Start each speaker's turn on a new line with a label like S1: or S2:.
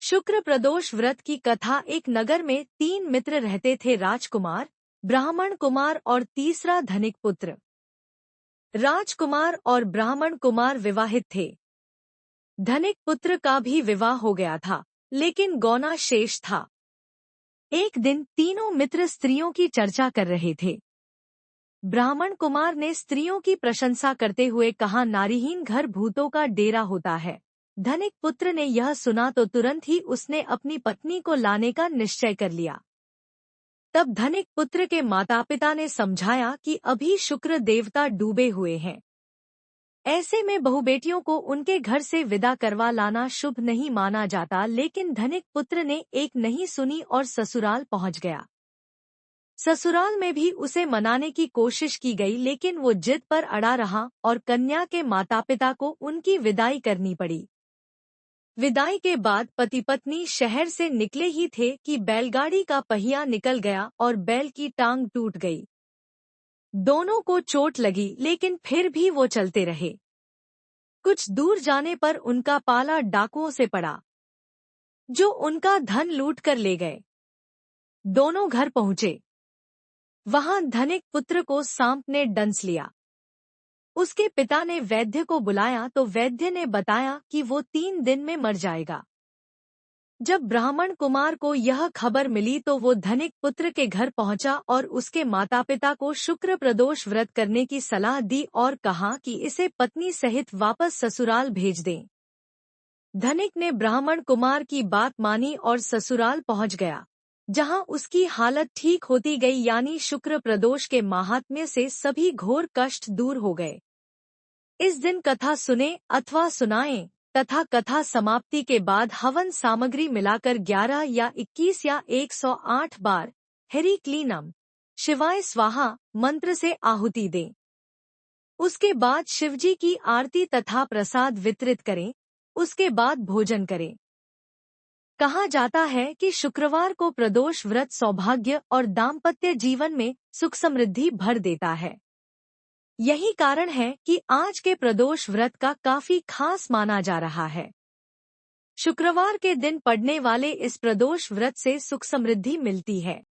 S1: शुक्र प्रदोष व्रत की कथा। एक नगर में 3 मित्र रहते थे, राजकुमार, ब्राह्मण कुमार और तीसरा धनिक पुत्र। राजकुमार और ब्राह्मण कुमार विवाहित थे। धनिक पुत्र का भी विवाह हो गया था, लेकिन गौना शेष था। एक दिन तीनों मित्र स्त्रियों की चर्चा कर रहे थे। ब्राह्मण कुमार ने स्त्रियों की प्रशंसा करते हुए कहा, नारीहीन घर भूतों का डेरा होता है। धनिक पुत्र ने यह सुना तो तुरंत ही उसने अपनी पत्नी को लाने का निश्चय कर लिया। तब धनिक पुत्र के माता पिता ने समझाया कि अभी शुक्र देवता डूबे हुए हैं, ऐसे में बहुबेटियों को उनके घर से विदा करवा लाना शुभ नहीं माना जाता। लेकिन धनिक पुत्र ने एक नहीं सुनी और ससुराल पहुंच गया। ससुराल में भी उसे मनाने की कोशिश की गई, लेकिन वो जिद पर अड़ा रहा और कन्या के माता पिता को उनकी विदाई करनी पड़ी। विदाई के बाद पति पत्नी शहर से निकले ही थे कि बैलगाड़ी का पहिया निकल गया और बैल की टांग टूट गई। दोनों को चोट लगी, लेकिन फिर भी वो चलते रहे। कुछ दूर जाने पर उनका पाला डाकुओं से पड़ा, जो उनका धन लूट कर ले गए। दोनों घर पहुंचे। वहां धनिक पुत्र को सांप ने डंस लिया। उसके पिता ने वैद्य को बुलाया तो वैद्य ने बताया कि वो 3 दिन में मर जाएगा। जब ब्राह्मण कुमार को यह खबर मिली तो वो धनिक पुत्र के घर पहुंचा और उसके माता पिता को शुक्र प्रदोष व्रत करने की सलाह दी और कहा कि इसे पत्नी सहित वापस ससुराल भेज दें। धनिक ने ब्राह्मण कुमार की बात मानी और ससुराल पहुंच गया, जहां उसकी हालत ठीक होती गई, यानी शुक्र प्रदोष के महात्म्य से सभी घोर कष्ट दूर हो गए। इस दिन कथा सुने अथवा सुनाएं तथा कथा समाप्ति के बाद हवन सामग्री मिलाकर 11 या 21 या 108 बार हरि क्लीनम शिवाय स्वाहा मंत्र से आहुति दें। उसके बाद शिवजी की आरती तथा प्रसाद वितरित करें। उसके बाद भोजन करें। कहा जाता है कि शुक्रवार को प्रदोष व्रत सौभाग्य और दाम्पत्य जीवन में सुख समृद्धि भर देता है। यही कारण है कि आज के प्रदोष व्रत का काफी खास माना जा रहा है। शुक्रवार के दिन पड़ने वाले इस प्रदोष व्रत से सुख समृद्धि मिलती है।